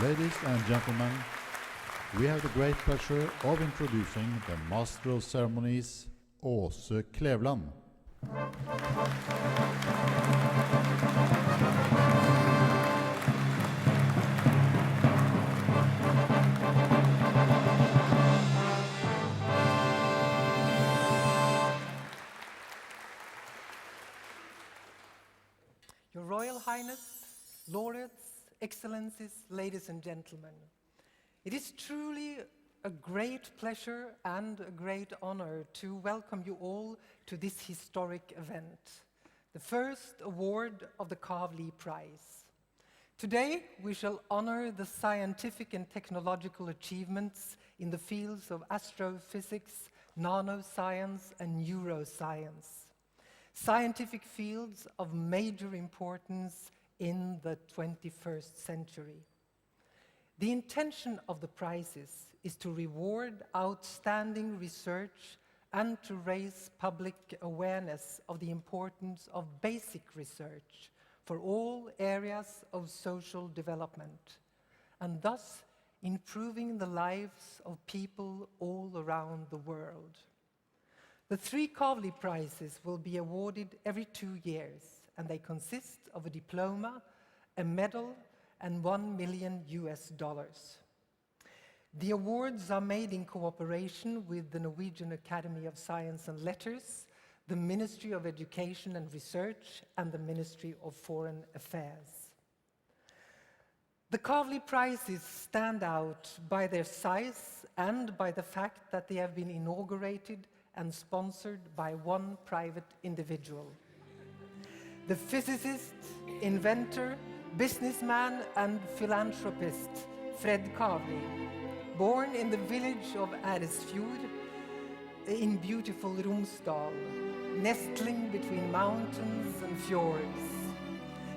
Ladies and gentlemen, we have the great pleasure of introducing the Master of Ceremonies, Åse Klevland. Your Royal Highness, Laureates, Excellencies, ladies and gentlemen, it is truly a great pleasure and a great honor to welcome you all to this historic event, the first award of the Kavli Prize. Today, we shall honor the scientific and technological achievements in the fields of astrophysics, nanoscience, and neuroscience, scientific fields of major importance in the 21st century. The intention of the prizes is to reward outstanding research and to raise public awareness of the importance of basic research for all areas of social development, and thus improving the lives of people all around the world. The 3 Kavli prizes will be awarded every 2 years, and they consist of a diploma, a medal, and $1 million. The awards are made in cooperation with the Norwegian Academy of Science and Letters, the Ministry of Education and Research, and the Ministry of Foreign Affairs. The Kavli prizes stand out by their size and by the fact that they have been inaugurated and sponsored by one private individual. The physicist, inventor, businessman, and philanthropist Fred Kavli, born in the village of Eresfjord in beautiful Romsdal, nestling between mountains and fjords.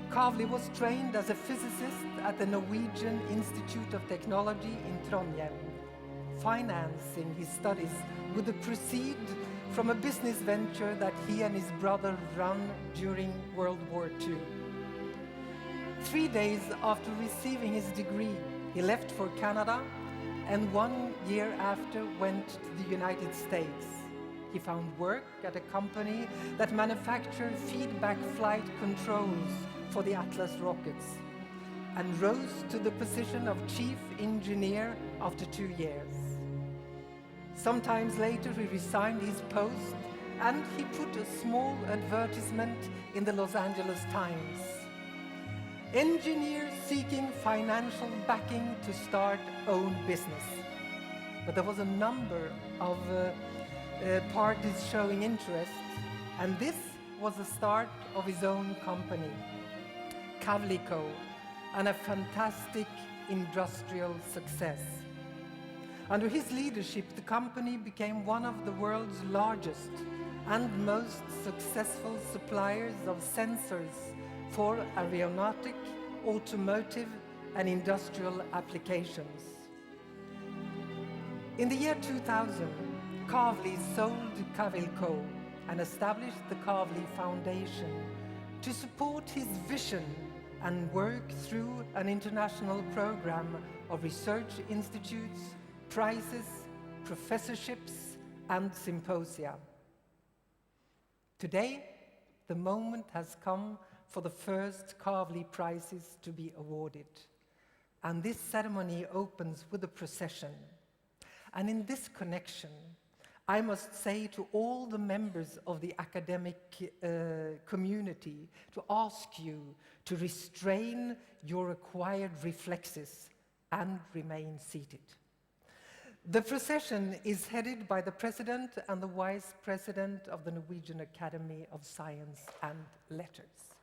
Kavli was trained as a physicist at the Norwegian Institute of Technology in Trondheim, financing his studies with the proceeds from a business venture that he and his brother ran during World War II. 3 days after receiving his degree, he left for Canada, and 1 year after went to the United States. He found work at a company that manufactured feedback flight controls for the Atlas rockets, and rose to the position of chief engineer after 2 years. Sometimes later, he resigned his post and he put a small advertisement in the Los Angeles Times. Engineers seeking financial backing to start own business. But there was a number of parties showing interest, and this was the start of his own company, Kavli Co., and a fantastic industrial success. Under his leadership, the company became one of the world's largest and most successful suppliers of sensors for aeronautic, automotive, and industrial applications. In the year 2000, Kavli sold Kavli Co. and established the Kavli Foundation to support his vision and work through an international program of research institutes, prizes, professorships, and symposia. Today, the moment has come for the first Kavli prizes to be awarded, and this ceremony opens with a procession. And in this connection, I must say to all the members of the academic community to ask you to restrain your acquired reflexes and remain seated. The procession is headed by the President and the Vice President of the Norwegian Academy of Science and Letters.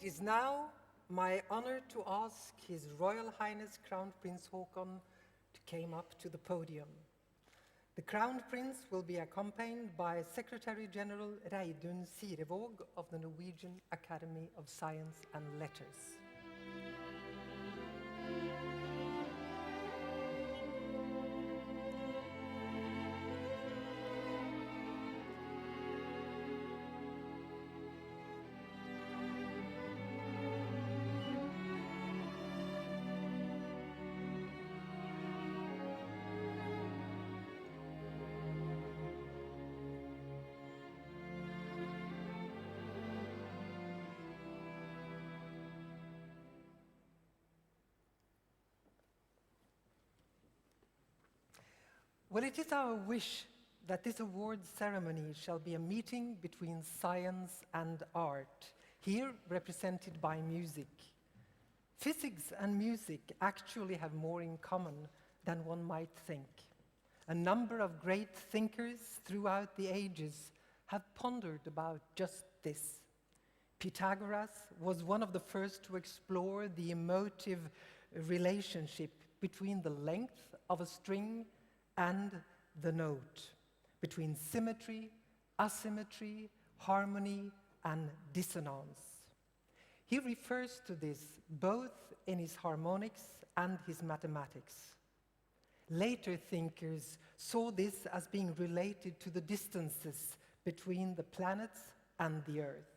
is now my honor to ask His Royal Highness Crown Prince Haakon to come up to the podium. The Crown Prince will be accompanied by Secretary General Reidun Sirevåg of the Norwegian Academy of Science and Letters. Well, it is our wish that this awards ceremony shall be a meeting between science and art, here represented by music. Physics and music actually have more in common than one might think. A number of great thinkers throughout the ages have pondered about just this. Pythagoras was one of the first to explore the emotive relationship between the length of a string and the note, between symmetry, asymmetry, harmony, and dissonance. He refers to this both in his harmonics and his mathematics. Later thinkers saw this as being related to the distances between the planets and the Earth.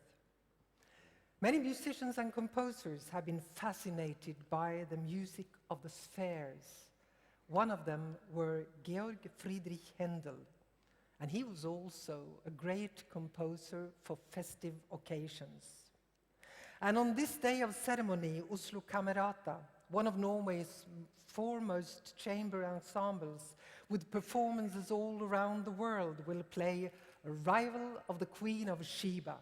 Many musicians and composers have been fascinated by the music of the spheres. One of them were Georg Friedrich Händel, and he was also a great composer for festive occasions. And on this day of ceremony, Oslo Camerata, one of Norway's foremost chamber ensembles, with performances all around the world, will play Arrival of the Queen of Sheba.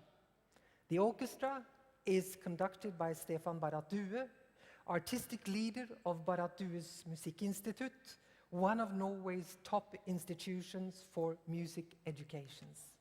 The orchestra is conducted by Stefan Barrat-Due, artistic leader of Barrat-Due's Musikkinstitutt, one of Norway's top institutions for music educations.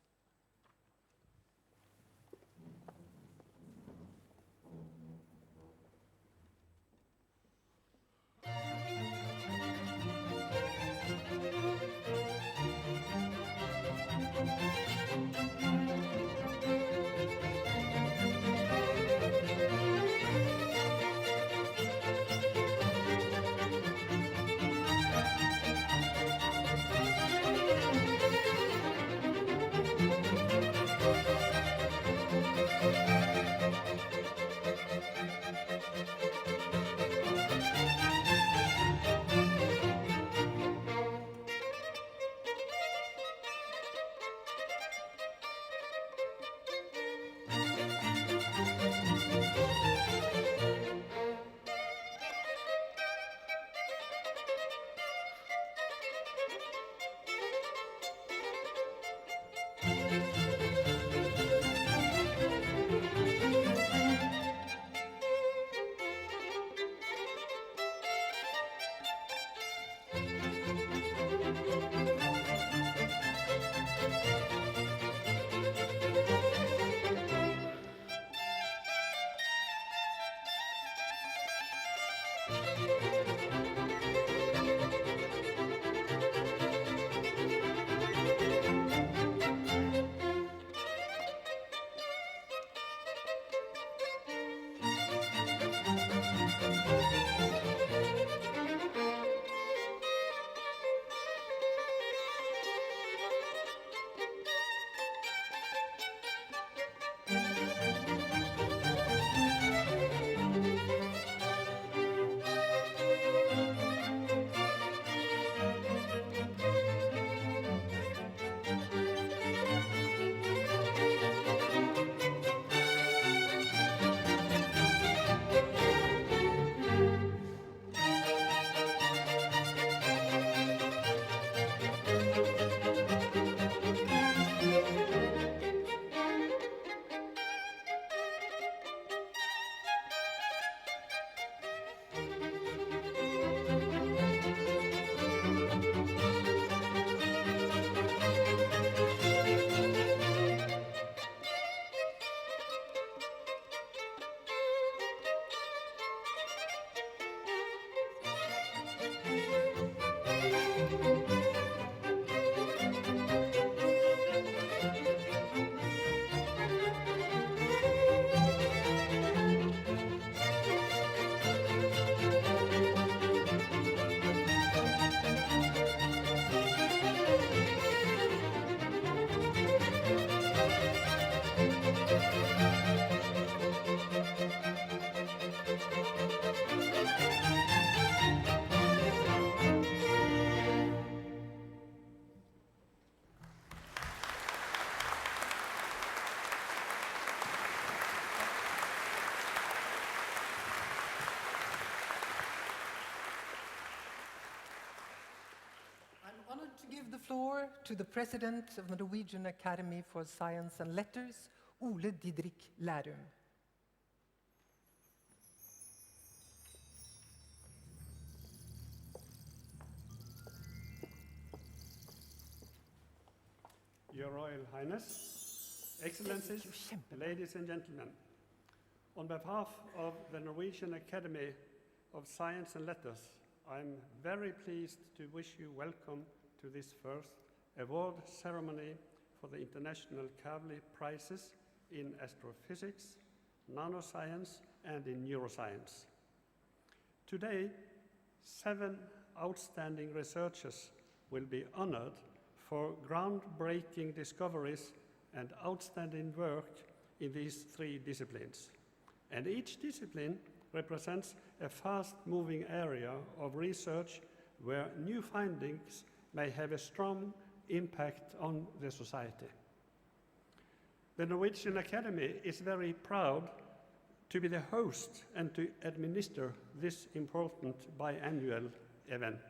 give the floor to the President of the Norwegian Academy for Science and Letters, Ole Didrik Lærum. Your Royal Highness, Excellencies, ladies and gentlemen, on behalf of the Norwegian Academy of Science and Letters, I'm very pleased to wish you welcome to this first award ceremony for the International Kavli Prizes in Astrophysics, Nanoscience, and in Neuroscience. Today, 7 outstanding researchers will be honored for groundbreaking discoveries and outstanding work in these 3 disciplines. And each discipline represents a fast-moving area of research where new findings may have a strong impact on the society. The Norwegian Academy is very proud to be the host and to administer this important biannual event.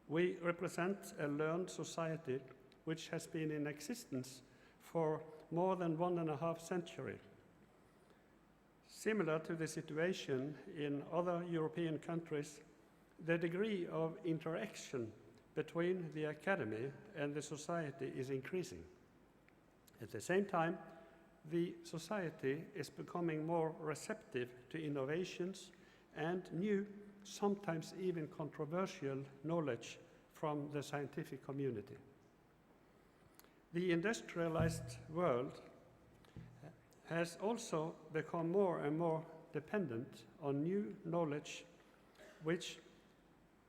We represent a learned society which has been in existence for more than 1.5 centuries. Similar to the situation in other European countries, the degree of interaction between the academy and the society is increasing. At the same time, the society is becoming more receptive to innovations and new, sometimes even controversial knowledge from the scientific community. The industrialized world has also become more and more dependent on new knowledge which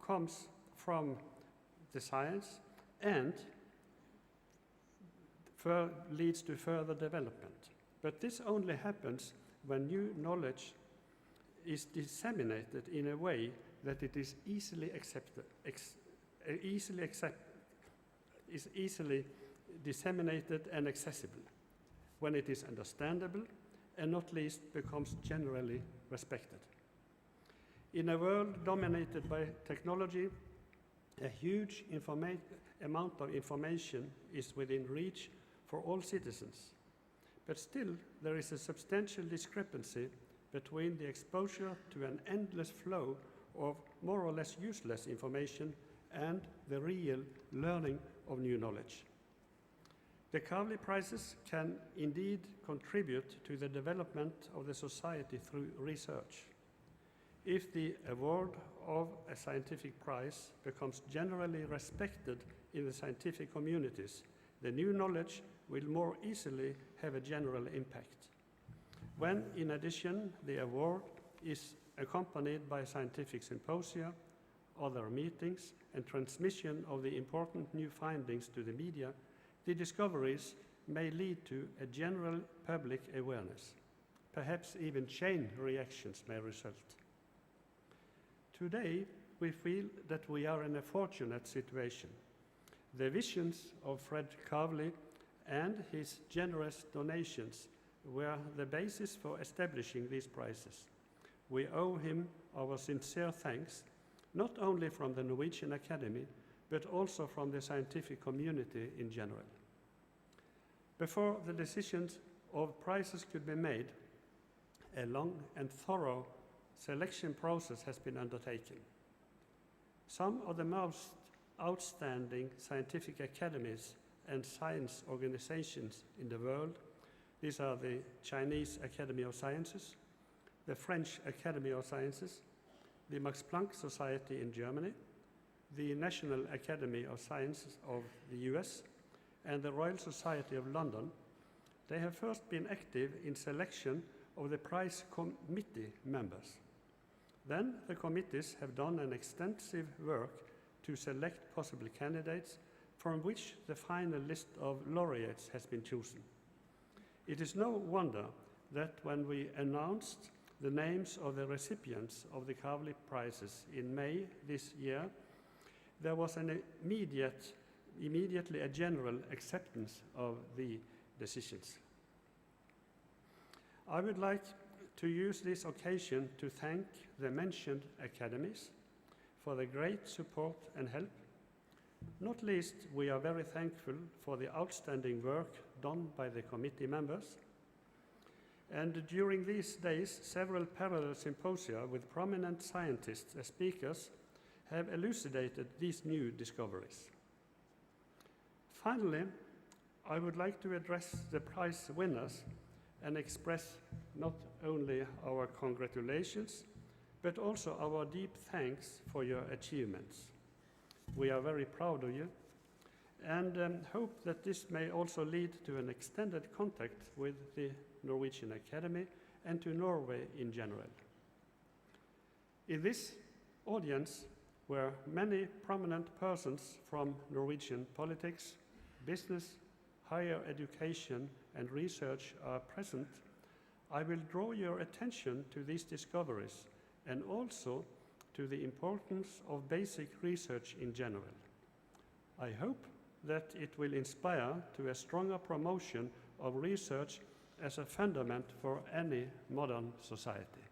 comes from the science and leads to further development. But this only happens when new knowledge is disseminated in a way that it is easily disseminated and accessible, when it is understandable and not least becomes generally respected. In a world dominated by technology, a huge amount of information is within reach for all citizens. But still, there is a substantial discrepancy between the exposure to an endless flow of more or less useless information and the real learning of new knowledge. The Kavli Prizes can indeed contribute to the development of the society through research. If the award of a scientific prize becomes generally respected in the scientific communities, the new knowledge will more easily have a general impact. When, in addition, the award is accompanied by scientific symposia, other meetings, and transmission of the important new findings to the media, the discoveries may lead to a general public awareness. Perhaps even chain reactions may result. Today, we feel that we are in a fortunate situation. The visions of Fred Kavli and his generous donations were the basis for establishing these prizes. We owe him our sincere thanks, not only from the Norwegian Academy, but also from the scientific community in general. Before the decisions of prizes could be made, a long and thorough selection process has been undertaken. Some of the most outstanding scientific academies and science organizations in the world, these are the Chinese Academy of Sciences, the French Academy of Sciences, the Max Planck Society in Germany, the National Academy of Sciences of the US, and the Royal Society of London, they have first been active in selection of the prize committee members. Then the committees have done an extensive work to select possible candidates from which the final list of laureates has been chosen. It is no wonder that when we announced the names of the recipients of the Kavli Prizes in May this year, there was an immediately a general acceptance of the decisions. I would like to use this occasion to thank the mentioned academies for the great support and help, Not least, we are very thankful for the outstanding work done by the committee members. And during these days, several parallel symposia with prominent scientists as speakers have elucidated these new discoveries. Finally, I would like to address the prize winners and express not only our congratulations, but also our deep thanks for your achievements. We are very proud of you and hope that this may also lead to an extended contact with the Norwegian Academy and to Norway in general. In this audience were many prominent persons from Norwegian politics, business, higher education and research are present. I will draw your attention to these discoveries and also to the importance of basic research in general. I hope that it will inspire to a stronger promotion of research as a fundament for any modern society.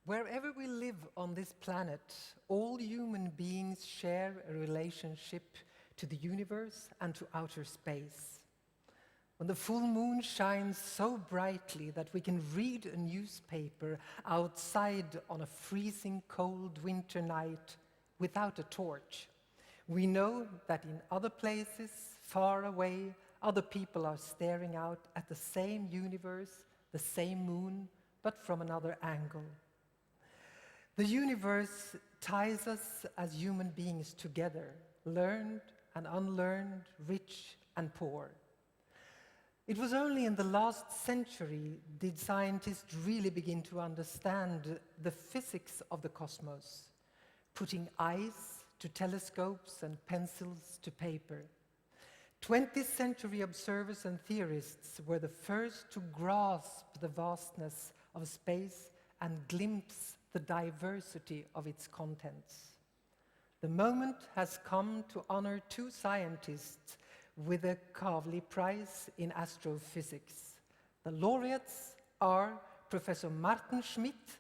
Wherever we live on this planet, all human beings share a relationship to the universe and to outer space. When the full moon shines so brightly that we can read a newspaper outside on a freezing cold winter night without a torch, we know that in other places, far away, other people are staring out at the same universe, the same moon, but from another angle. The universe ties us as human beings together, learned and unlearned, rich and poor. It was only in the last century did scientists really begin to understand the physics of the cosmos, putting eyes to telescopes and pencils to paper. 20th century observers and theorists were the first to grasp the vastness of space and glimpse the diversity of its contents. The moment has come to honor two scientists with a Kavli Prize in Astrophysics. The laureates are Professor Martin Schmidt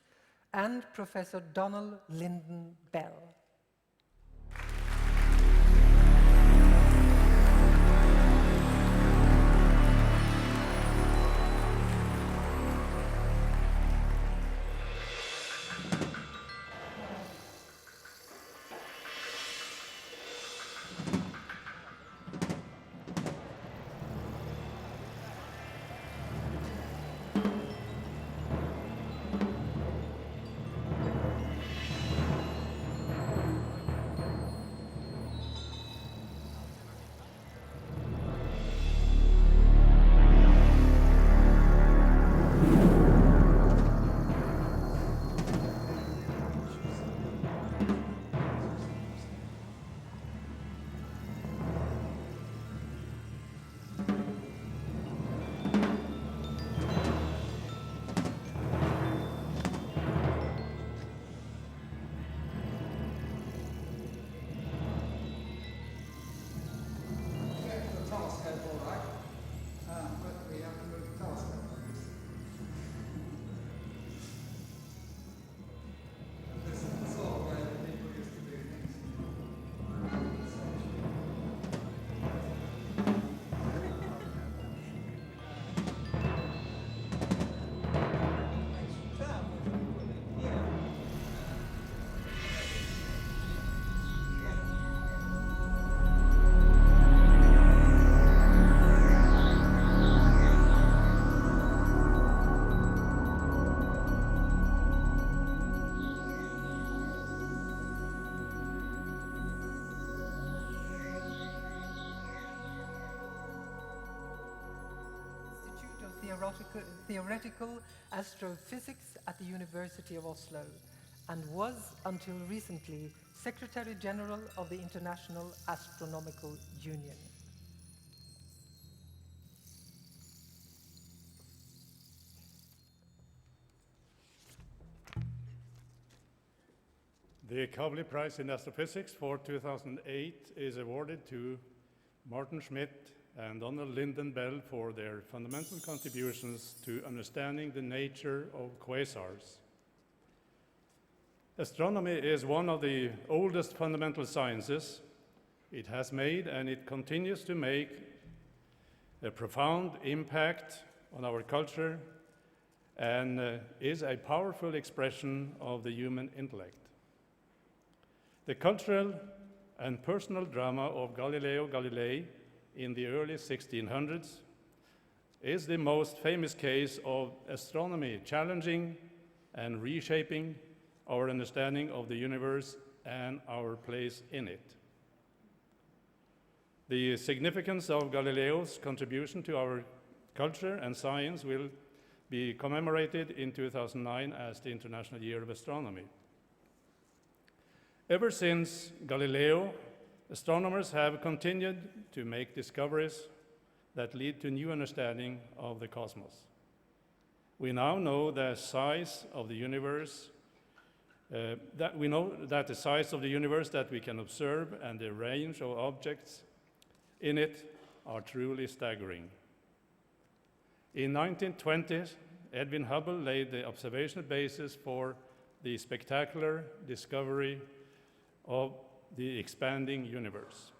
and Professor Donald Lyndon Bell. Theoretical Astrophysics at the University of Oslo, and was, until recently, Secretary General of the International Astronomical Union. The Kavli Prize in Astrophysics for 2008 is awarded to Martin Schmidt and Donald Lynden Bell for their fundamental contributions to understanding the nature of quasars. Astronomy is one of the oldest fundamental sciences. It has made and it continues to make a profound impact on our culture and is a powerful expression of the human intellect. The cultural and personal drama of Galileo Galilei in the early 1600s is the most famous case of astronomy challenging and reshaping our understanding of the universe and our place in it. The significance of Galileo's contribution to our culture and science will be commemorated in 2009 as the International Year of Astronomy. Ever since Galileo, astronomers have continued to make discoveries that lead to new understanding of the cosmos. We now know the size of the universe, that the size of the universe that we can observe and the range of objects in it are truly staggering. In 1920, Edwin Hubble laid the observational basis for the spectacular discovery of the expanding universe.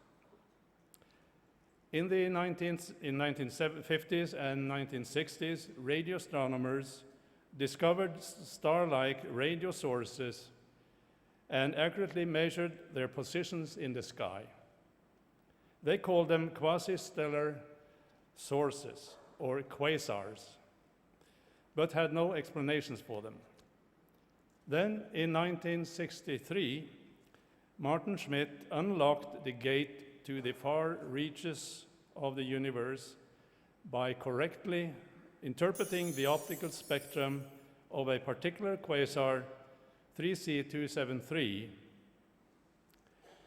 In the 1950s and 1960s, radio astronomers discovered star-like radio sources and accurately measured their positions in the sky. They called them quasi-stellar sources, or quasars, but had no explanations for them. Then, in 1963, Martin Schmidt unlocked the gate to the far reaches of the universe by correctly interpreting the optical spectrum of a particular quasar, 3C273.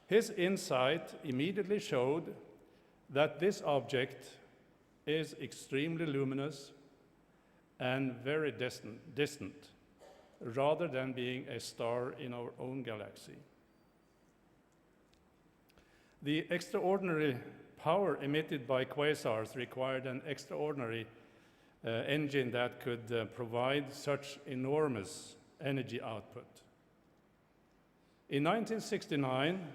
His insight immediately showed that this object is extremely luminous and very distant, rather than being a star in our own galaxy. The extraordinary power emitted by quasars required an extraordinary engine that could provide such enormous energy output. In 1969,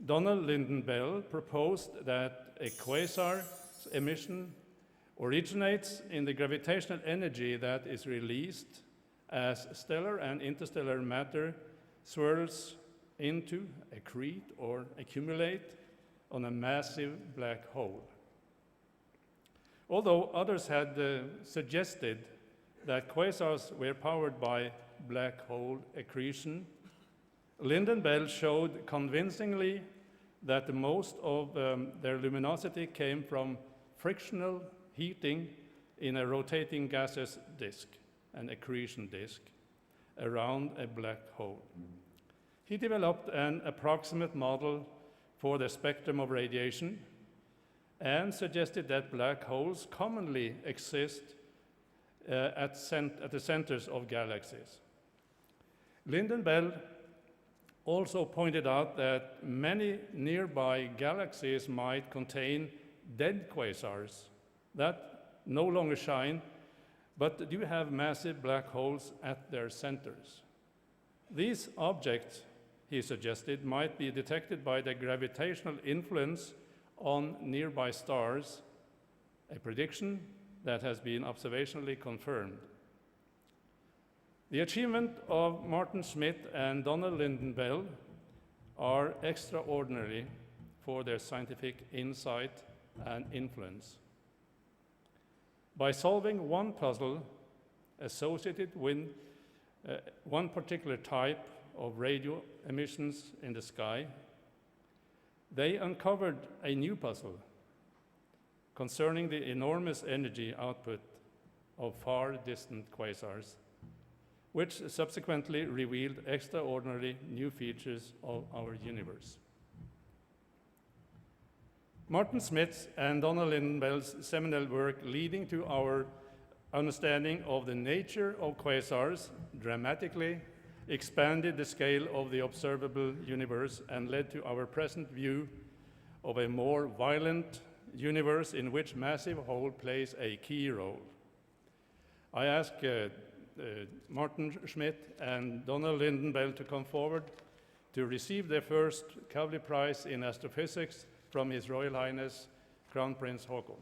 Donald Lynden Bell proposed that a quasar's emission originates in the gravitational energy that is released as stellar and interstellar matter swirls into, accrete, or accumulate on a massive black hole. Although others had suggested that quasars were powered by black hole accretion, Lynden Bell showed convincingly that most of their luminosity came from frictional heating in a rotating gaseous disk, an accretion disk, around a black hole. He developed an approximate model for the spectrum of radiation and suggested that black holes commonly exist at the centers of galaxies. Lynden Bell also pointed out that many nearby galaxies might contain dead quasars that no longer shine, but do have massive black holes at their centers. These objects, he suggested, might be detected by the gravitational influence on nearby stars, a prediction that has been observationally confirmed. The achievement of Martin Schmidt and Donald Lynden Bell are extraordinary for their scientific insight and influence. By solving one puzzle associated with one particular type of radio emissions in the sky, they uncovered a new puzzle concerning the enormous energy output of far distant quasars, which subsequently revealed extraordinary new features of our universe. Martin Schmidt's and Donald Lynden Bell's seminal work leading to our understanding of the nature of quasars dramatically expanded the scale of the observable universe and led to our present view of a more violent universe in which massive whole plays a key role. I ask Martin Schmidt and Donald Lindenbell to come forward to receive their first Kavli Prize in Astrophysics from His Royal Highness Crown Prince Haakon.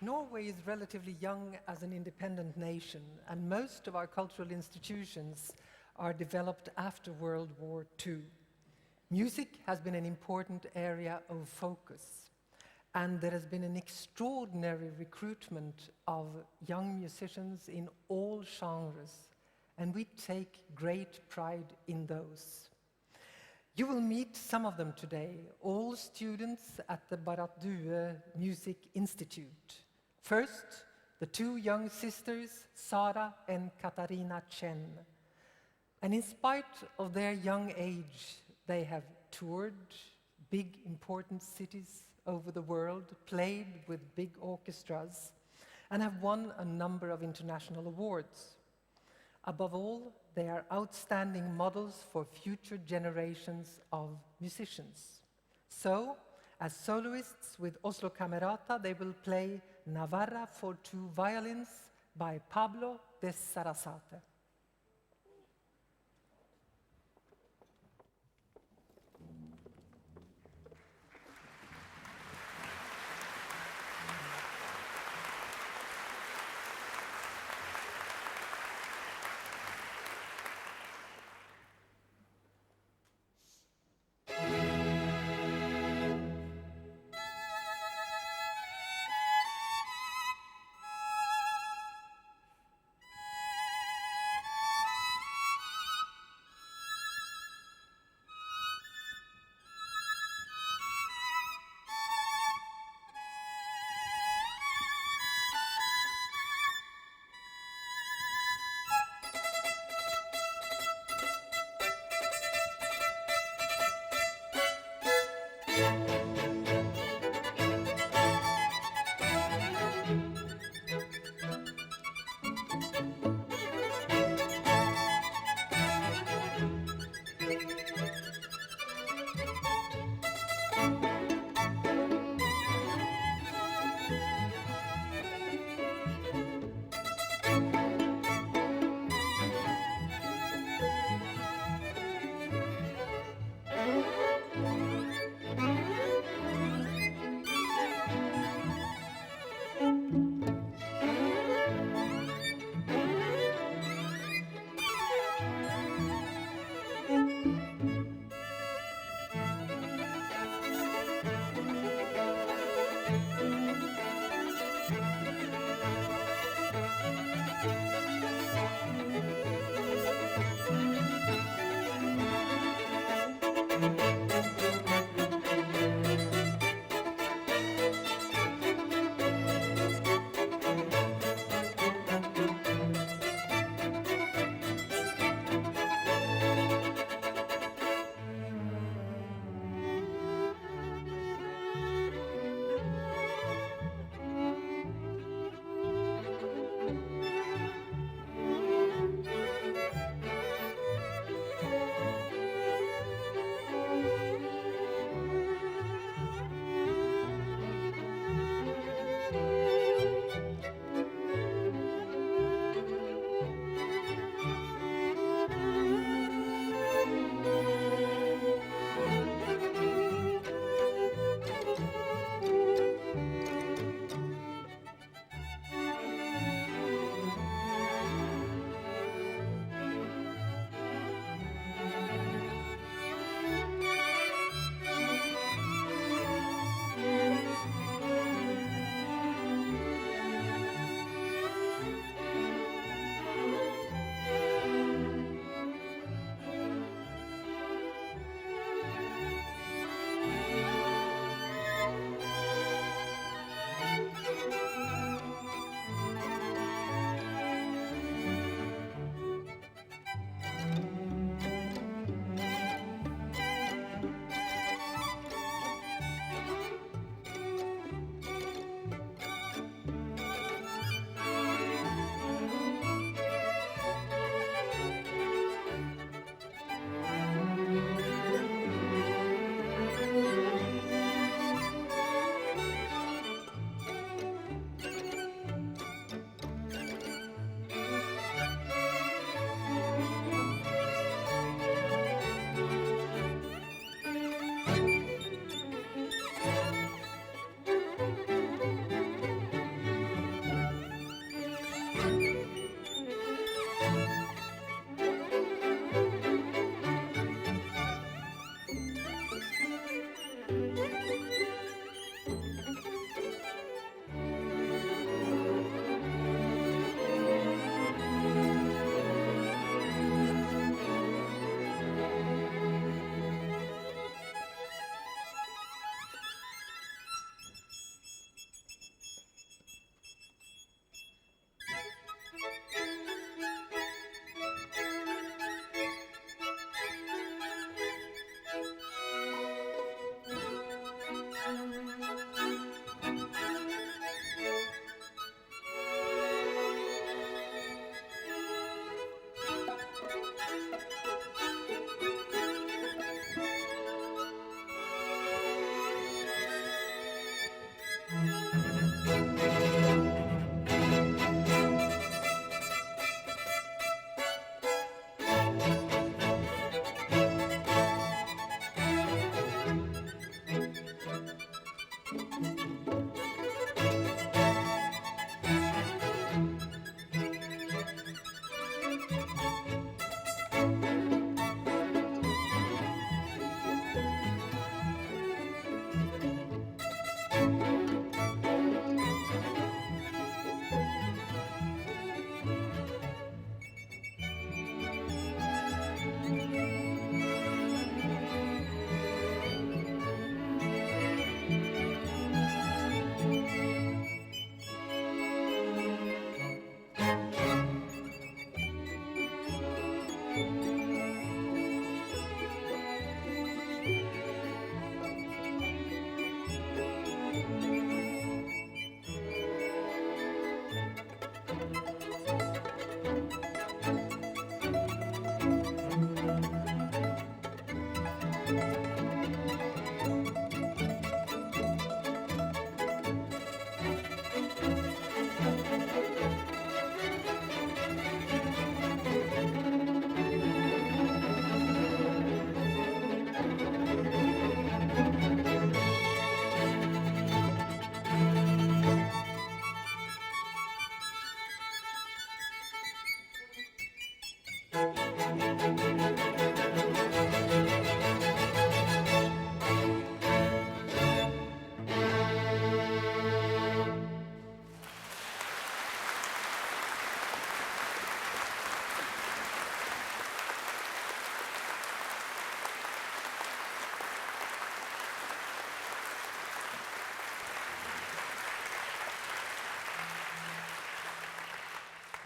Norway is relatively young as an independent nation, and most of our cultural institutions are developed after World War II. Music has been an important area of focus, and there has been an extraordinary recruitment of young musicians in all genres, and we take great pride in those. You will meet some of them today, all students at the Barrat Due Music Institute. First, the two young sisters, Sara and Katarina Chen. And in spite of their young age, they have toured big, important cities over the world, played with big orchestras, and have won a number of international awards. Above all, they are outstanding models for future generations of musicians. So, as soloists with Oslo Camerata, they will play Navarra for two violins by Pablo de Sarasate.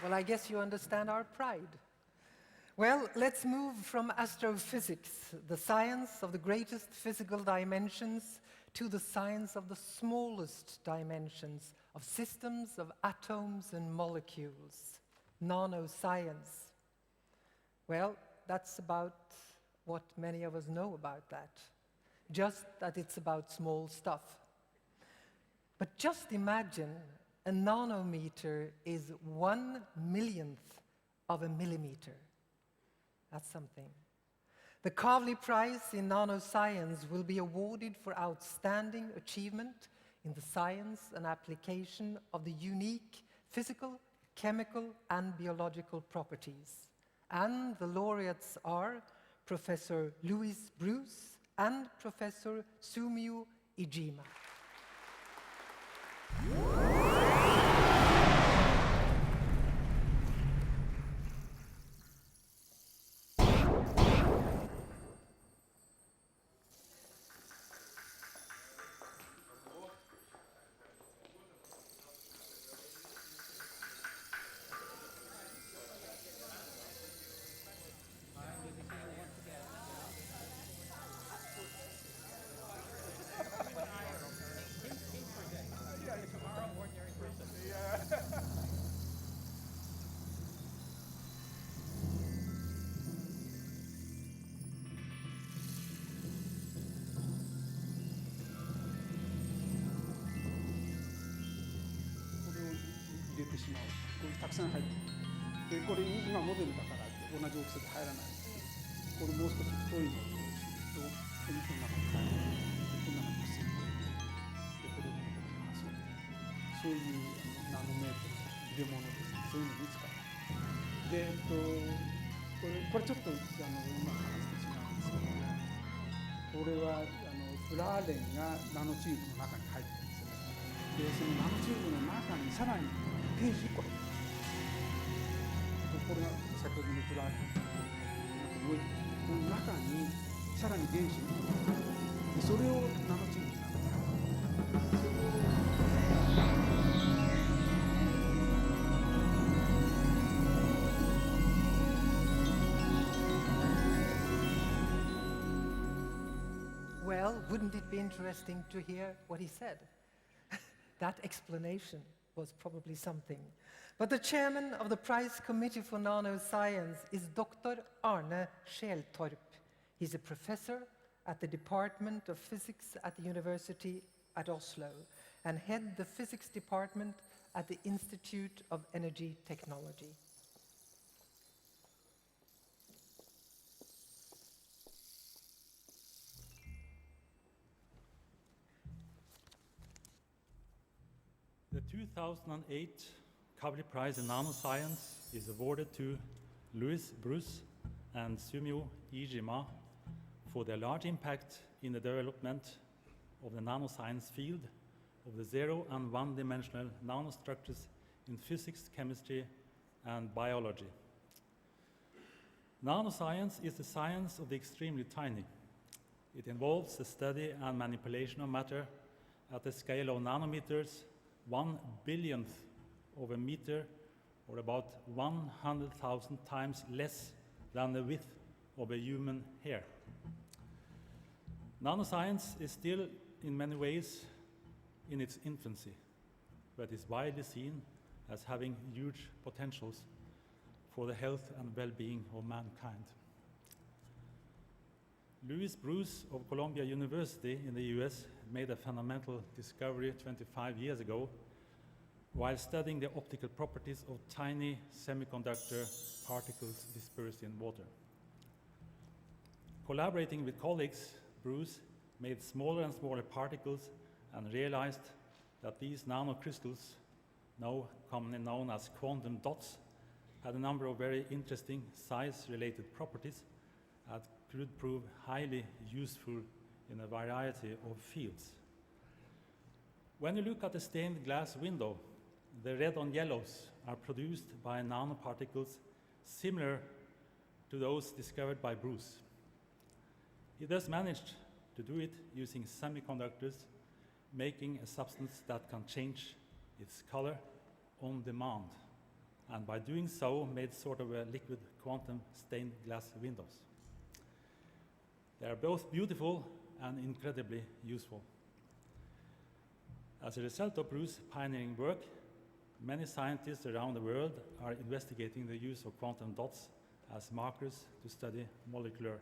Well, I guess you understand our pride. Well, let's move from astrophysics, the science of the greatest physical dimensions, to the science of the smallest dimensions, of systems, of atoms and molecules, nanoscience. Well, that's about what many of us know about that, just that it's about small stuff. But just imagine a nanometer is 1/1,000,000th of a millimeter. That's something. The Kavli Prize in Nanoscience will be awarded for outstanding achievement in the science and application of the unique physical, chemical, and biological properties. And the laureates are Professor Louis Bruce and Professor Sumio Ijima.これたくさん入ってる。でこれ今モデルだからって同じ大きさで入らない。これもう少し太いのをこうするとこの中に入る。この中にくっついてでこれをそういうナノメートル入れ物ですね。そういうのに使う。でこれちょっと今話してしまうんですけど、これはプラーレンがナノチューブの中に入ってるんですよね。でそのナノチューブの中にさらにページこれが先ほどのプラーレン動いてこの中にさらに原子がでそれをナノチューブになる。Well, wouldn't it be interesting to hear what he said? That explanation was probably something. But the chairman of the Prize Committee for Nanoscience is Dr. Arne Skjeltorp. He's a professor at the Department of Physics at the University at Oslo and head the physics department at the Institute of Energy Technology. The 2008 Kavli Prize in Nanoscience is awarded to Louis Bruce and Sumio Ijima for their large impact in the development of the nanoscience field of the 0 and 1-dimensional nanostructures in physics, chemistry, and biology. Nanoscience is the science of the extremely tiny. It involves the study and manipulation of matter at the scale of nanometers, 1/1000th of a meter, or about 100,000 times less than the width of a human hair. Nanoscience is still in many ways in its infancy, but is widely seen as having huge potentials for the health and well-being of mankind. Louis Bruce of Columbia University in the US made a fundamental discovery 25 years ago while studying the optical properties of tiny semiconductor particles dispersed in water. Collaborating with colleagues, Bruce made smaller and smaller particles and realized that these nanocrystals, now commonly known as quantum dots, had a number of very interesting size-related properties that could prove highly useful in a variety of fields. When you look at the stained glass window, the red on yellows are produced by nanoparticles similar to those discovered by Bruce. He thus managed to do it using semiconductors, making a substance that can change its color on demand. and by doing so made sort of a liquid quantum stained glass windows. They are both beautiful and incredibly useful. As a result of Bruce's pioneering work, many scientists around the world are investigating the use of quantum dots as markers to study molecular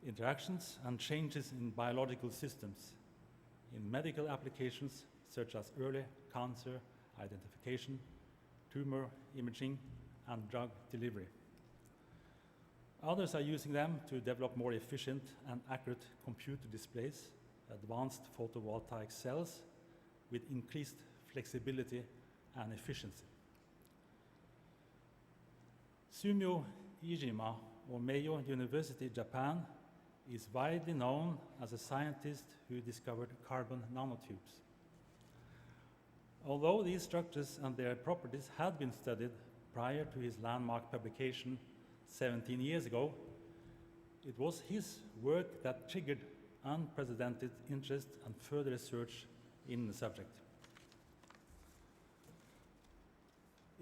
interactions and changes in biological systems, in medical applications such as early cancer identification, tumor imaging, and drug delivery. Others are using them to develop more efficient and accurate computer displays, advanced photovoltaic cells with increased flexibility and efficiency. Sumio Iijima of Mayo University, Japan, is widely known as a scientist who discovered carbon nanotubes. Although these structures and their properties had been studied prior to his landmark publication 17 years ago, it was his work that triggered unprecedented interest and further research in the subject.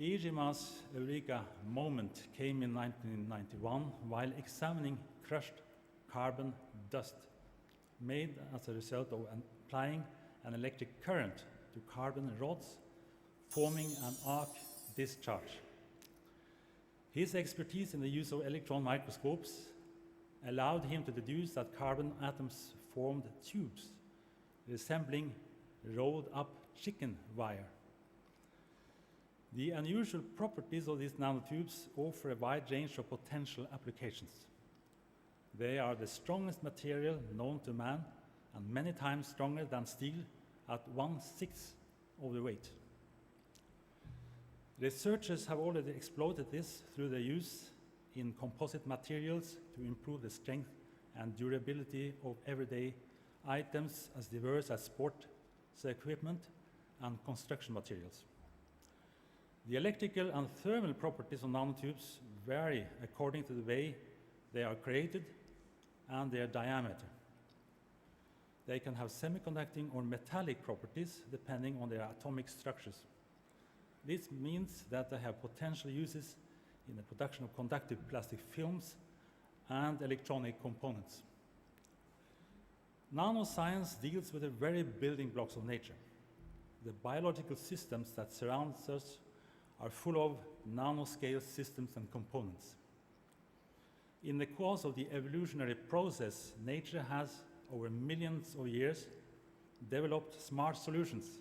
Iijima's eureka moment came in 1991 while examining crushed carbon dust made as a result of applying an electric current to carbon rods, forming an arc discharge. His expertise in the use of electron microscopes allowed him to deduce that carbon atoms formed tubes resembling rolled up chicken wire. The unusual properties of these nanotubes offer a wide range of potential applications. They are the strongest material known to man and many times stronger than steel at 1/6 of the weight. Researchers have already exploited this through their use in composite materials to improve the strength and durability of everyday items as diverse as sports equipment and construction materials. The electrical and thermal properties of nanotubes vary according to the way they are created and their diameter. They can have semiconducting or metallic properties depending on their atomic structures. This means that they have potential uses in the production of conductive plastic films and electronic components. Nanoscience deals with the very building blocks of nature. The biological systems that surround us are full of nanoscale systems and components. In the course of the evolutionary process, nature has, over millions of years, developed smart solutions.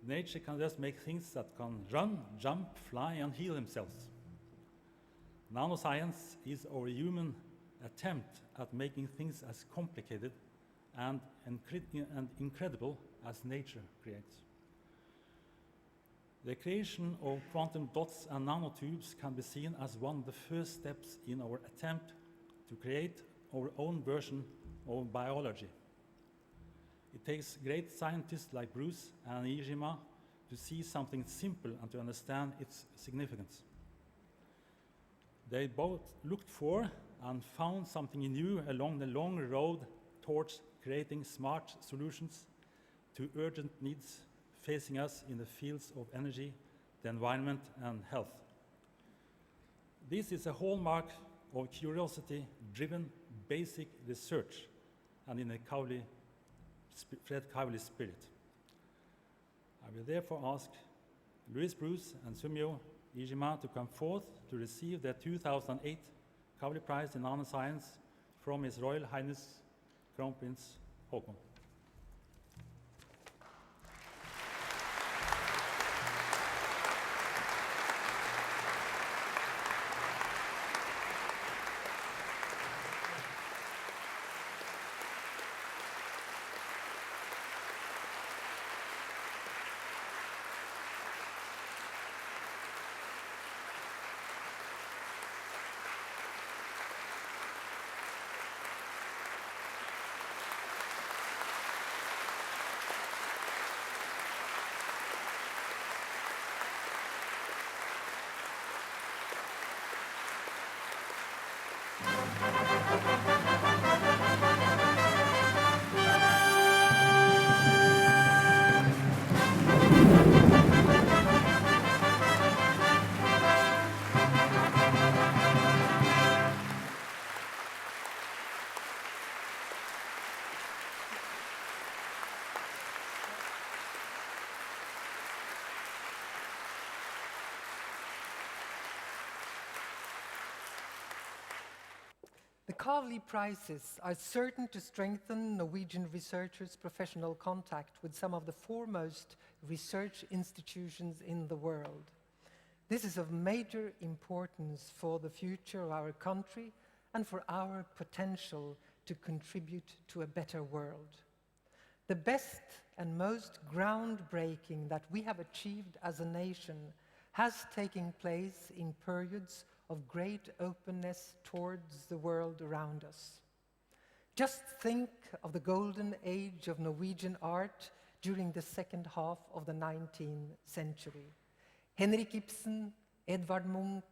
Nature can just make things that can run, jump, fly, and heal themselves. Nanoscience is our human attempt at making things as complicated and incredible as nature creates. The creation of quantum dots and nanotubes can be seen as one of the first steps in our attempt to create our own version of biology. It takes great scientists like Bruce and Iijima to see something simple and to understand its significance. They both looked for and found something new along the long road towards creating smart solutions to urgent needs facing us in the fields of energy, the environment, and health. This is a hallmark of curiosity-driven basic research and in a Fred Kavli spirit. I will therefore ask Louis Bruce and Sumio Iijima to come forth to receive their 2008 Kavli Prize in Nanoscience from His Royal Highness Crown Prince Haakon. Kavli prizes are certain to strengthen Norwegian researchers' professional contact with some of the foremost research institutions in the world. This is of major importance for the future of our country and for our potential to contribute to a better world. The best and most groundbreaking that we have achieved as a nation has taken place in periods of great openness towards the world around us. Just think of the golden age of Norwegian art during the second half of the 19th century. Henrik Ibsen, Edvard Munch,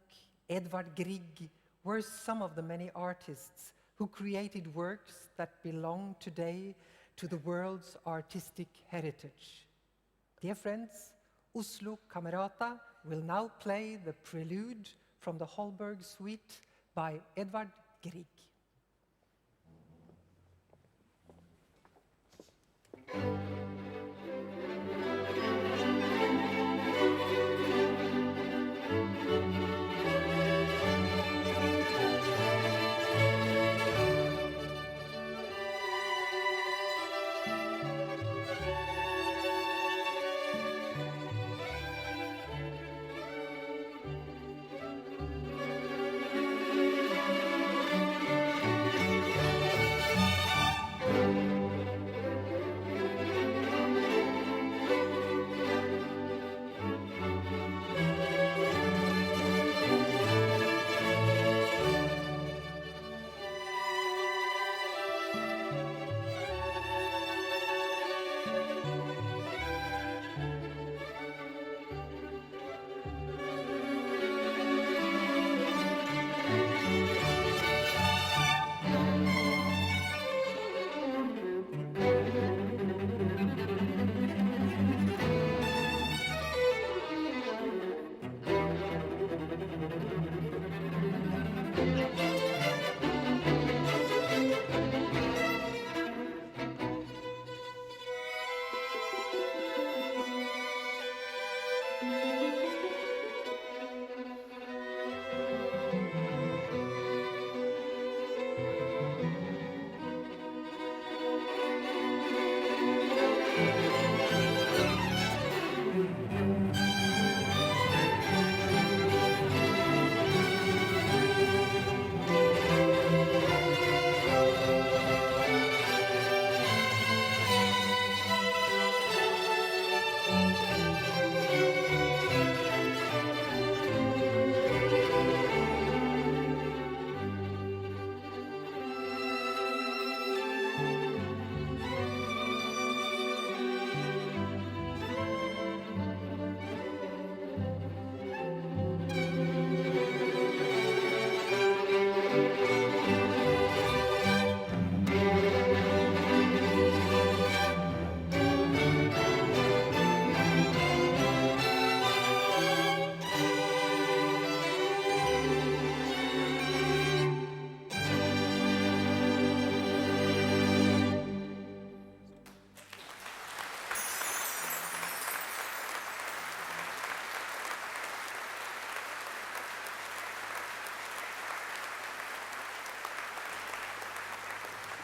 Edvard Grieg were some of the many artists who created works that belong today to the world's artistic heritage. Dear friends, Oslo Kamerata will now play the prelude from the Holberg Suite by Edvard Grieg.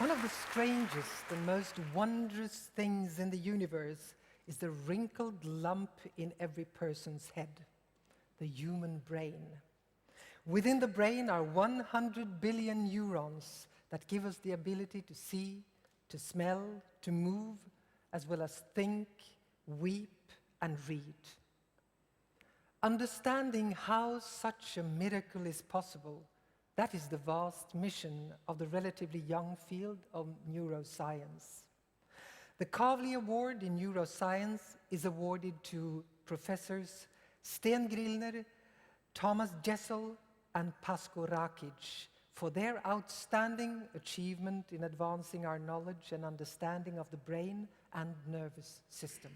One of the strangest and most wondrous things in the universe is the wrinkled lump in every person's head, the human brain. Within the brain are 100 billion neurons that give us the ability to see, to smell, to move, as well as think, weep, and read. Understanding how such a miracle is possible, that is the vast mission of the relatively young field of neuroscience. The Kavli Award in Neuroscience is awarded to Professors Sten Grillner, Thomas Jessel, and Pasko Rakic for their outstanding achievement in advancing our knowledge and understanding of the brain and nervous system.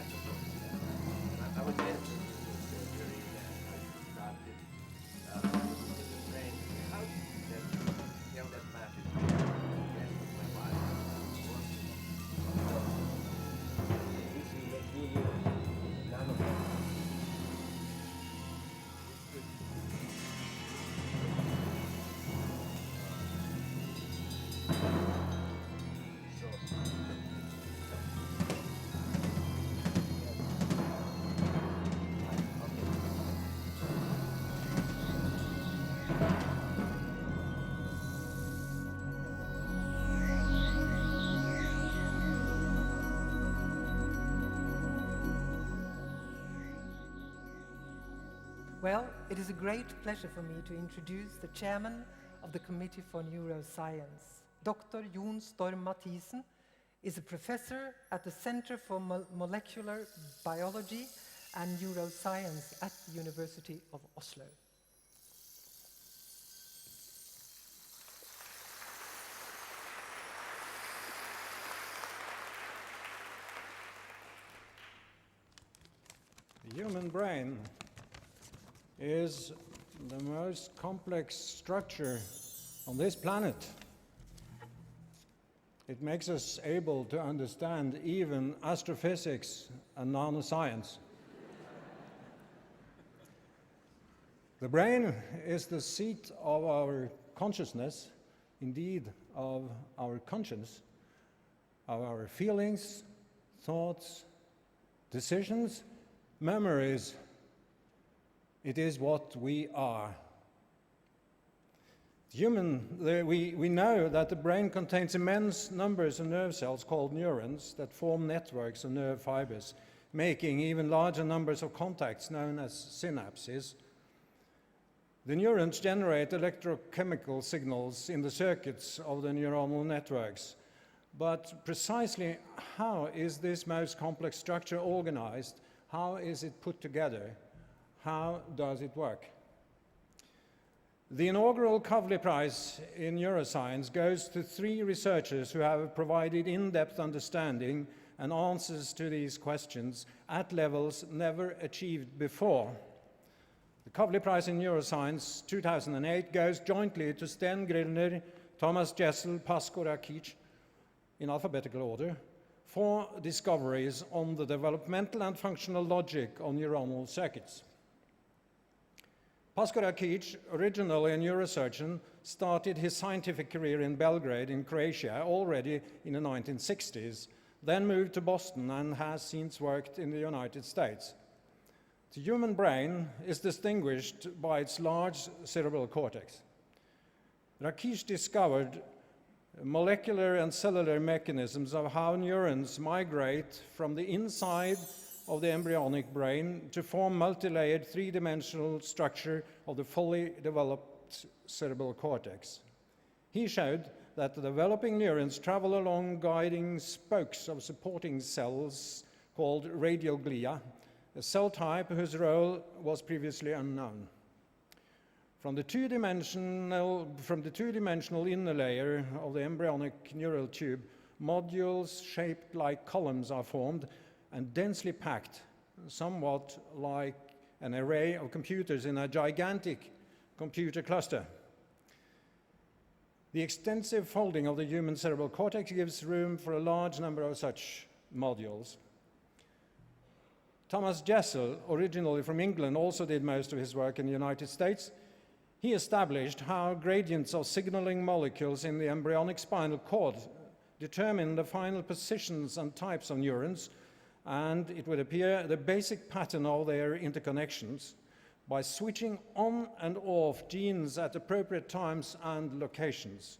I would say during started in the brain, how that matters with my wife was this you make me use none of them. Well, it is a great pleasure for me to introduce the chairman of the Committee for Neuroscience. Dr. Jon Storm Mathisen is a professor at the Center for Molecular Biology and Neuroscience at the University of Oslo. The human brain is the most complex structure on this planet. It makes us able to understand even astrophysics and nanoscience. The brain is the seat of our consciousness, indeed of our conscience, of our feelings, thoughts, decisions, memories. It is what we are. We know that the brain contains immense numbers of nerve cells called neurons that form networks of nerve fibers, making even larger numbers of contacts known as synapses. The neurons generate electrochemical signals in the circuits of the neuronal networks. But precisely how is this most complex structure organized? How is it put together? How does it work? The inaugural Kavli Prize in Neuroscience goes to 3 researchers who have provided in-depth understanding and answers to these questions at levels never achieved before. The Kavli Prize in Neuroscience 2008 goes jointly to Sten Grillner, Thomas Jessel, Pascal Rakic, in alphabetical order, for discoveries on the developmental and functional logic of neuronal circuits. Pascal Rakic, originally a neurosurgeon, started his scientific career in Belgrade in Croatia already in the 1960s, then moved to Boston and has since worked in the United States. The human brain is distinguished by its large cerebral cortex. Rakic discovered molecular and cellular mechanisms of how neurons migrate from the inside of the embryonic brain to form multi-layered 3-dimensional structure of the fully developed cerebral cortex. He showed that the developing neurons travel along guiding spokes of supporting cells called radial glia, a cell type whose role was previously unknown. From the two-dimensional inner layer of the embryonic neural tube, modules shaped like columns are formed and densely packed, somewhat like an array of computers in a gigantic computer cluster. The extensive folding of the human cerebral cortex gives room for a large number of such modules. Thomas Jessel, originally from England, also did most of his work in the United States. He established how gradients of signaling molecules in the embryonic spinal cord determine the final positions and types of neurons, and it would appear the basic pattern of their interconnections by switching on and off genes at appropriate times and locations.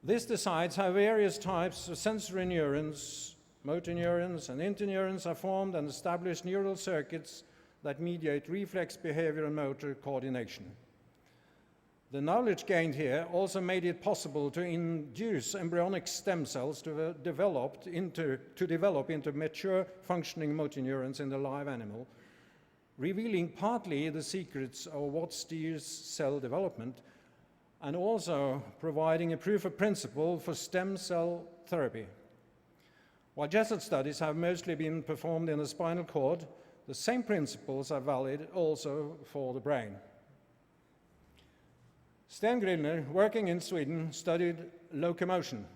This decides how various types of sensory neurons, motor neurons, and interneurons are formed and establish neural circuits that mediate reflex behavior and motor coordination. The knowledge gained here also made it possible to induce embryonic stem cells to develop into mature functioning motor neurons in the live animal, revealing partly the secrets of what steers cell development and also providing a proof of principle for stem cell therapy. While Jesuit studies have mostly been performed in the spinal cord, the same principles are valid also for the brain. Sten Grillner, working in Sweden, studied locomotion.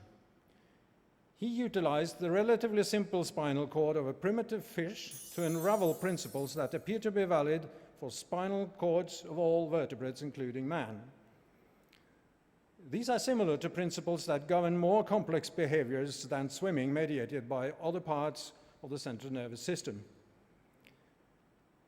He utilized the relatively simple spinal cord of a primitive fish to unravel principles that appear to be valid for spinal cords of all vertebrates, including man. These are similar to principles that govern more complex behaviors than swimming, mediated by other parts of the central nervous system.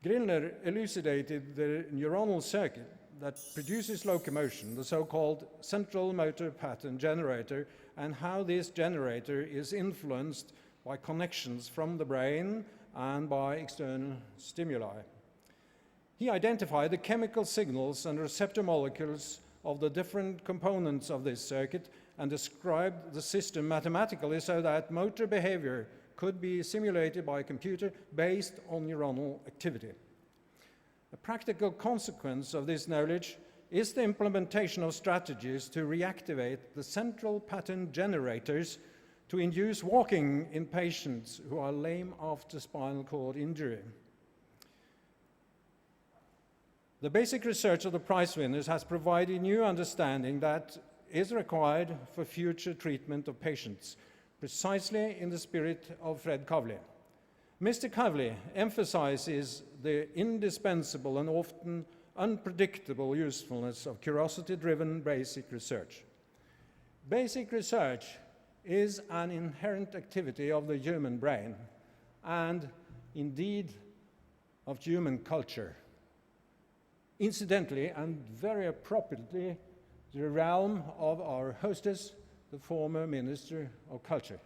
Grillner elucidated the neuronal circuit that produces locomotion, the so-called central motor pattern generator, and how this generator is influenced by connections from the brain and by external stimuli. He identified the chemical signals and receptor molecules of the different components of this circuit and described the system mathematically so that motor behavior could be simulated by a computer based on neuronal activity. A practical consequence of this knowledge is the implementation of strategies to reactivate the central pattern generators to induce walking in patients who are lame after spinal cord injury. The basic research of the prize winners has provided new understanding that is required for future treatment of patients, precisely in the spirit of Fred Kavli. Mr. Kavli emphasizes the indispensable and often unpredictable usefulness of curiosity-driven basic research. Basic research is an inherent activity of the human brain and indeed of human culture. Incidentally, and very appropriately, the realm of our hostess, the former Minister of Culture.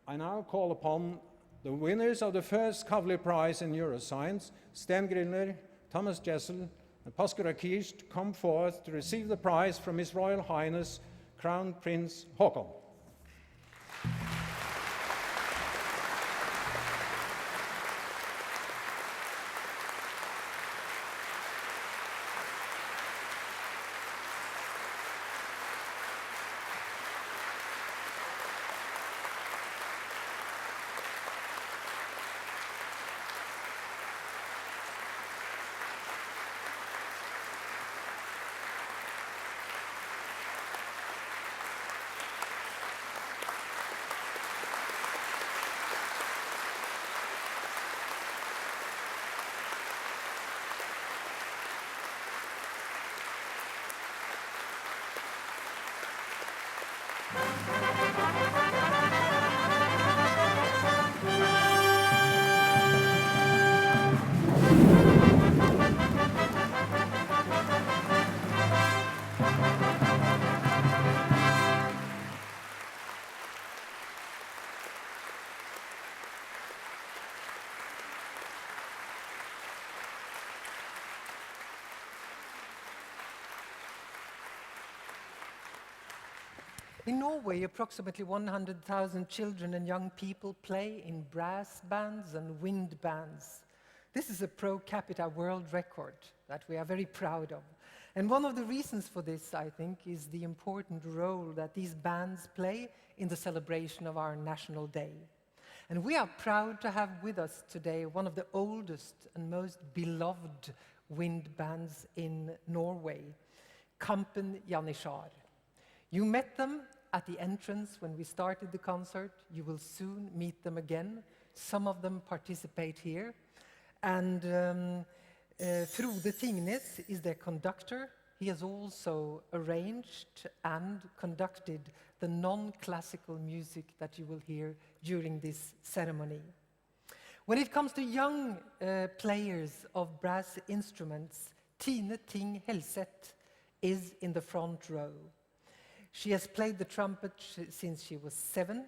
I now call upon the winners of the first Kavli Prize in Neuroscience, Sten Grillner, Thomas Jessel, and Pascal Rakish, to come forth to receive the prize from His Royal Highness Crown Prince Haakon. In Norway, approximately 100,000 children and young people play in brass bands and wind bands. This is a pro capita world record that we are very proud of. And one of the reasons for this, I think, is the important role that these bands play in the celebration of our National Day. And we are proud to have with us today one of the oldest and most beloved wind bands in Norway, Kampen Janitsjar. You met them at the entrance when we started the concert. You will soon meet them again. Some of them participate here. And Frode Tingnes is their conductor. He has also arranged and conducted the non-classical music that you will hear during this ceremony. When it comes to young players of brass instruments, Tine Ting Helseth is in the front row. She has played the trumpet since she was 7.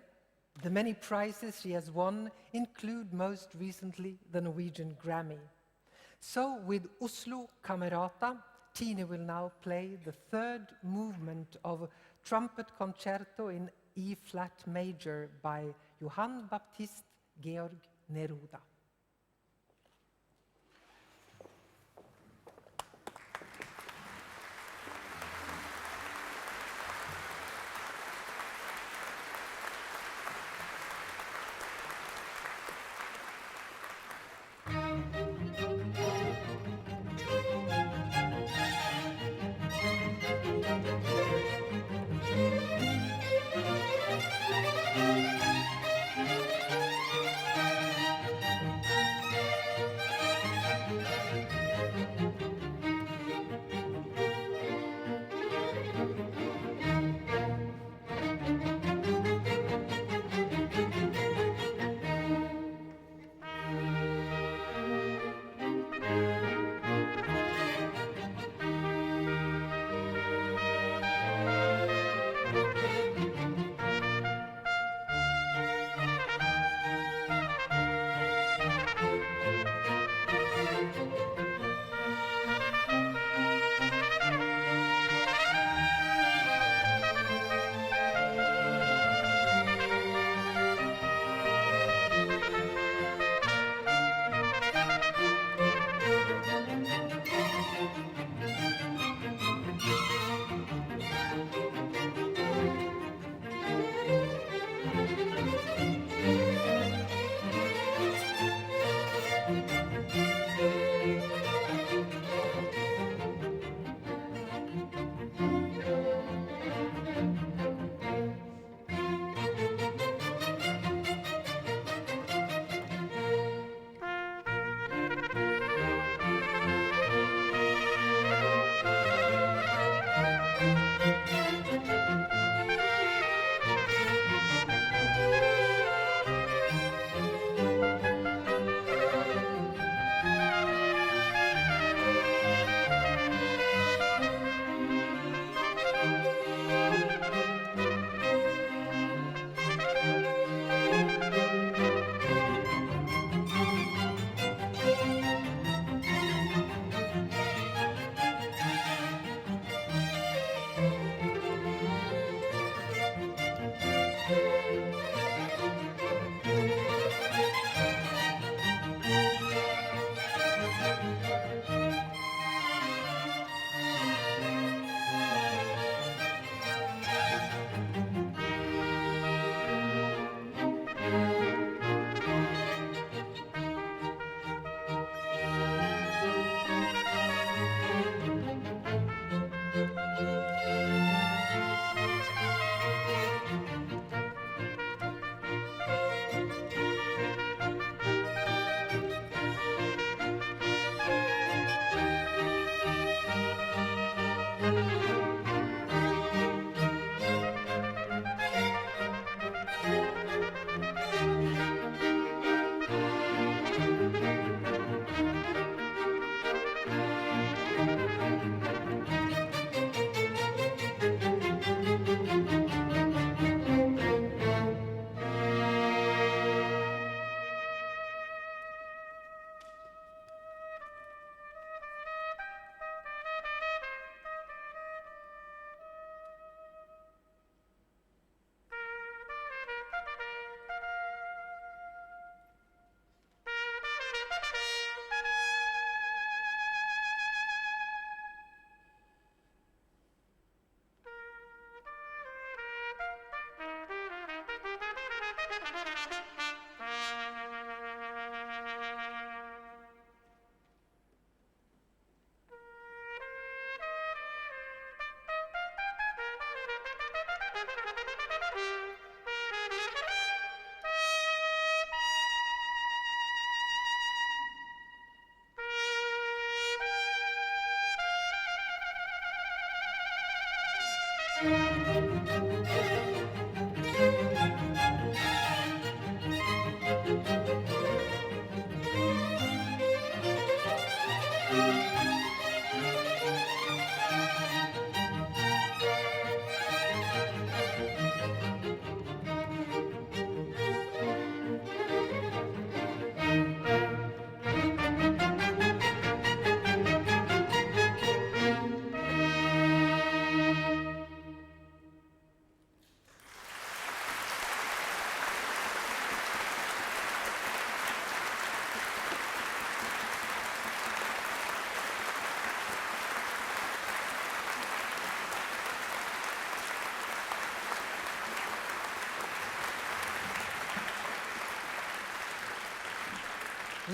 The many prizes she has won include most recently the Norwegian Grammy. So with Oslo Camerata, Tine will now play the third movement of Trumpet Concerto in E-flat major by Johann Baptist Georg Neruda.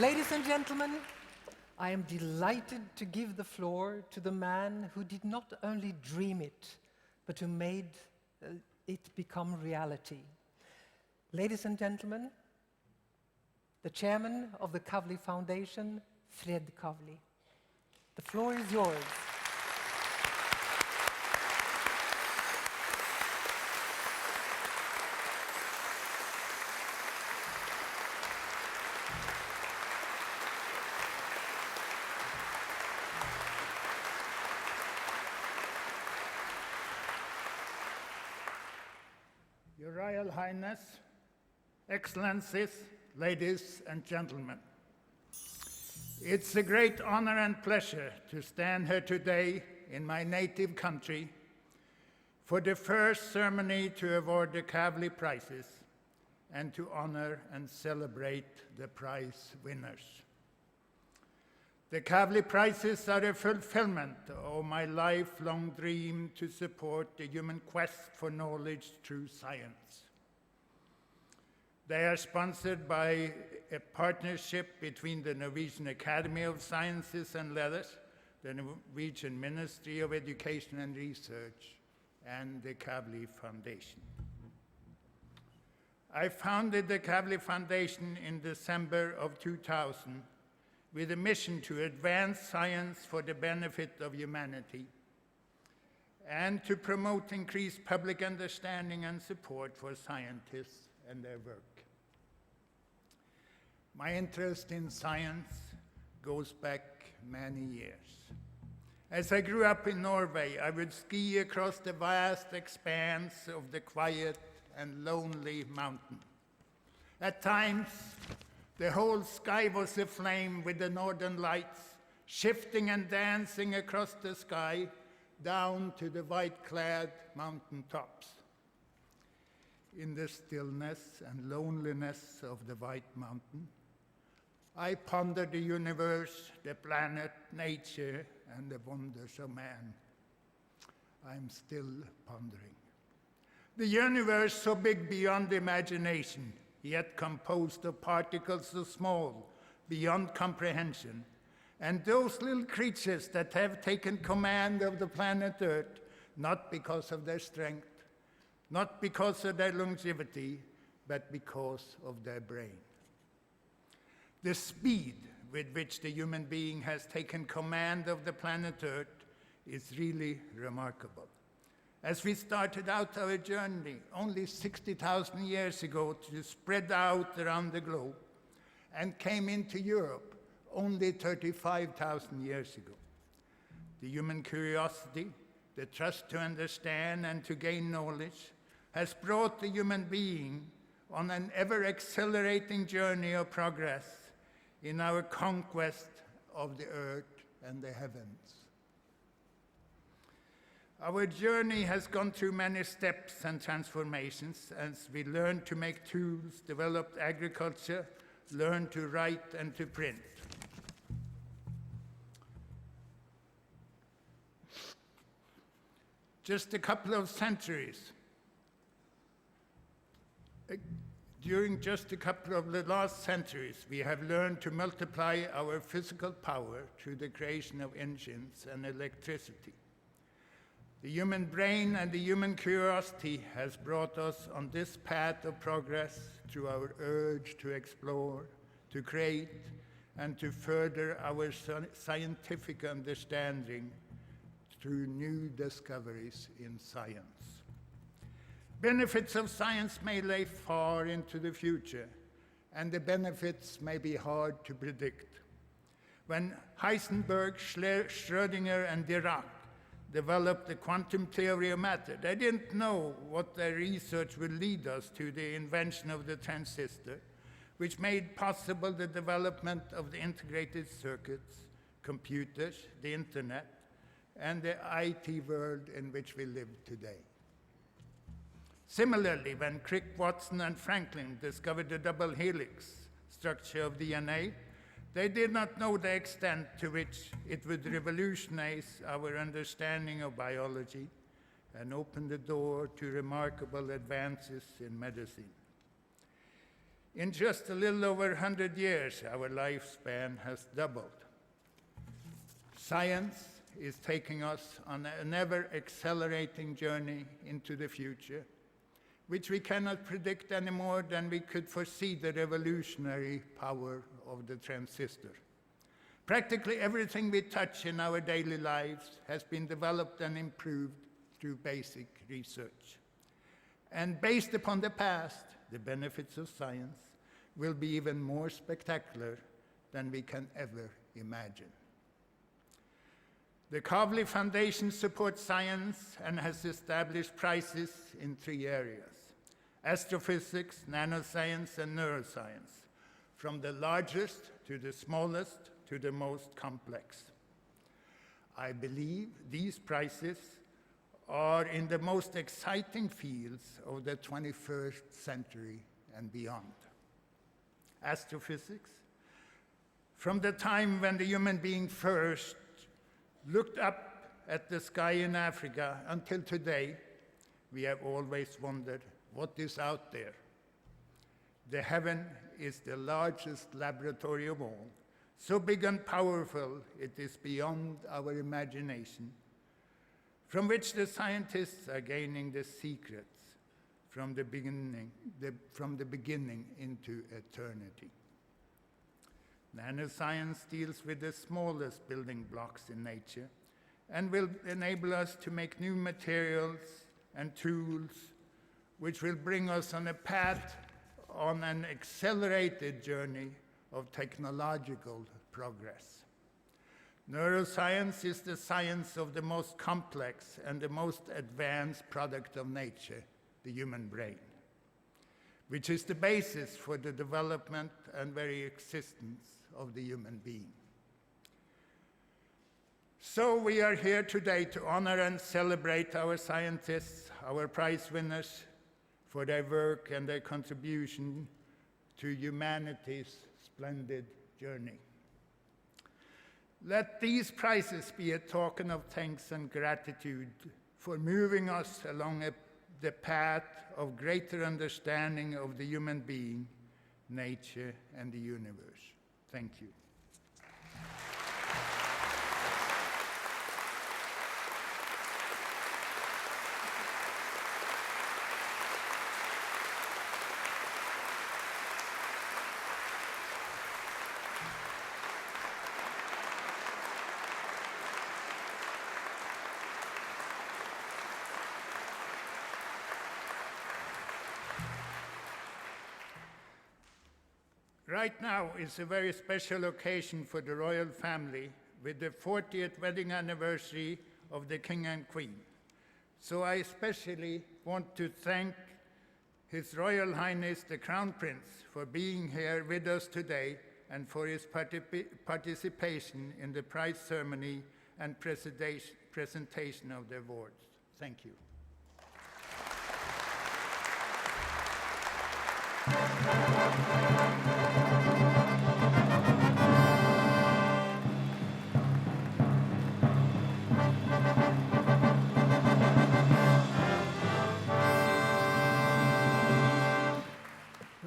Ladies and gentlemen, I am delighted to give the floor to the man who did not only dream it, but who made it become reality. Ladies and gentlemen, the chairman of the Kavli Foundation, Fred Kavli. The floor is yours. Your Royal Highness, Excellencies, ladies and gentlemen. It's a great honor and pleasure to stand here today in my native country for the first ceremony to award the Kavli prizes and to honor and celebrate the prize winners. The Kavli prizes are a fulfillment of my lifelong dream to support the human quest for knowledge through science. They are sponsored by a partnership between the Norwegian Academy of Sciences and Letters, the Norwegian Ministry of Education and Research, and the Kavli Foundation. I founded the Kavli Foundation in December of 2000 with a mission to advance science for the benefit of humanity and to promote increased public understanding and support for scientists and their work. My interest in science goes back many years. As I grew up in Norway, I would ski across the vast expanse of the quiet and lonely mountain. At times, the whole sky was aflame with the northern lights, shifting and dancing across the sky down to the white-clad mountain tops. In the stillness and loneliness of the white mountain, I pondered the universe, the planet, nature, and the wonders of man. I'm still pondering. The universe so big beyond imagination, yet composed of particles so small, beyond comprehension, and those little creatures that have taken command of the planet Earth, not because of their strength, not because of their longevity, but because of their brain. The speed with which the human being has taken command of the planet Earth is really remarkable. As we started out our journey only 60,000 years ago to spread out around the globe and came into Europe only 35,000 years ago. The human curiosity, the trust to understand and to gain knowledge has brought the human being on an ever-accelerating journey of progress in our conquest of the earth and the heavens. Our journey has gone through many steps and transformations as we learned to make tools, developed agriculture, learned to write and to print. Just a couple of centuries. During just a couple of the last centuries, we have learned to multiply our physical power through the creation of engines and electricity. The human brain and the human curiosity has brought us on this path of progress through our urge to explore, to create, and to further our scientific understanding through new discoveries in science. Benefits of science may lay far into the future, and the benefits may be hard to predict. When Heisenberg, Schrödinger, and Dirac developed the quantum theory of matter, they didn't know what their research would lead us to the invention of the transistor, which made possible the development of the integrated circuits, computers, the internet, and the IT world in which we live today. Similarly, when Crick, Watson, and Franklin discovered the double helix structure of DNA, they did not know the extent to which it would revolutionize our understanding of biology and open the door to remarkable advances in medicine. In just a little over 100 years, our lifespan has doubled. Science is taking us on an ever-accelerating journey into the future, which we cannot predict any more than we could foresee the revolutionary power of the transistor. Practically everything we touch in our daily lives has been developed and improved through basic research. And based upon the past, the benefits of science will be even more spectacular than we can ever imagine. The Kavli Foundation supports science and has established prizes in 3 areas: astrophysics, nanoscience, and neuroscience, from the largest to the smallest to the most complex. I believe these prizes are in the most exciting fields of the 21st century and beyond. Astrophysics, from the time when the human being first looked up at the sky in Africa until today, we have always wondered what is out there. The heaven is the largest laboratory of all, so big and powerful it is beyond our imagination, from which the scientists are gaining the secrets from the beginning into eternity. Nanoscience deals with the smallest building blocks in nature and will enable us to make new materials and tools which will bring us on a path on an accelerated journey of technological progress. Neuroscience is the science of the most complex and the most advanced product of nature, the human brain, which is the basis for the development and very existence of the human being. So we are here today to honor and celebrate our scientists, our prize winners, for their work and their contribution to humanity's splendid journey. Let these prizes be a token of thanks and gratitude for moving us along the path of greater understanding of the human being, nature, and the universe. Thank you. Right now is a very special occasion for the royal family with the 40th wedding anniversary of the King and Queen. So I especially want to thank His Royal Highness the Crown Prince for being here with us today and for his participation in the prize ceremony and presentation of the awards. Thank you.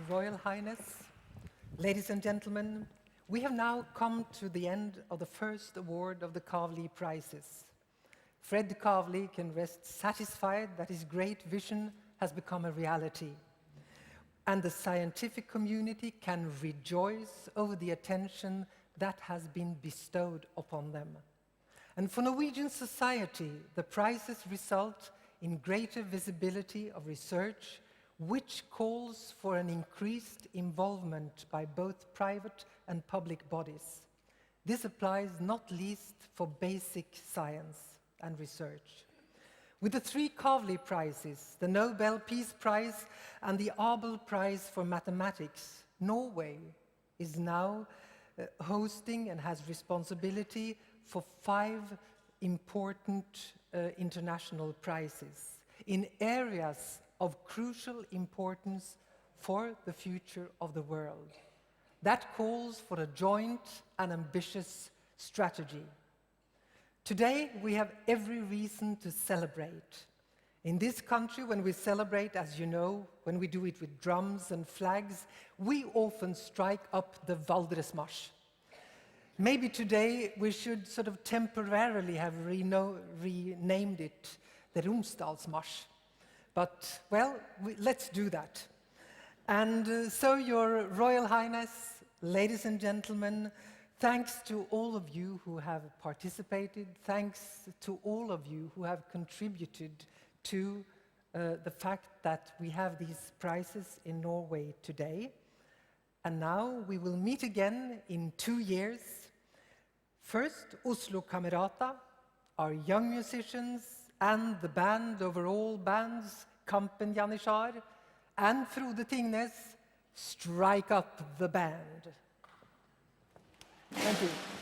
Royal Highness, ladies and gentlemen, we have now come to the end of the first award of the Kavli prizes. Fred Kavli can rest satisfied that his great vision has become a reality, and the scientific community can rejoice over the attention that has been bestowed upon them. And for Norwegian society, the prizes result in greater visibility of research, which calls for an increased involvement by both private and public bodies. This applies not least for basic science and research. With the 3 Kavli prizes, the Nobel Peace Prize and the Abel Prize for Mathematics, Norway is now hosting and has responsibility for 5 important international prizes in areas of crucial importance for the future of the world. That calls for a joint and ambitious strategy. Today, we have every reason to celebrate. In this country, when we celebrate, as you know, when we do it with drums and flags, we often strike up the Valdresmarsj. Maybe today we should sort of temporarily have renamed it the Romsdalsmarsj. But, well, let's do that. And so, Your Royal Highness, ladies and gentlemen, thanks to all of you who have participated, thanks to all of you who have contributed to the fact that we have these prizes in Norway today. And now we will meet again in 2 years. First, Oslo Kamerata, our young musicians, and the band over all bands, Kampen Janitsjar, and Frode Tingnes, strike up the band. Thank you.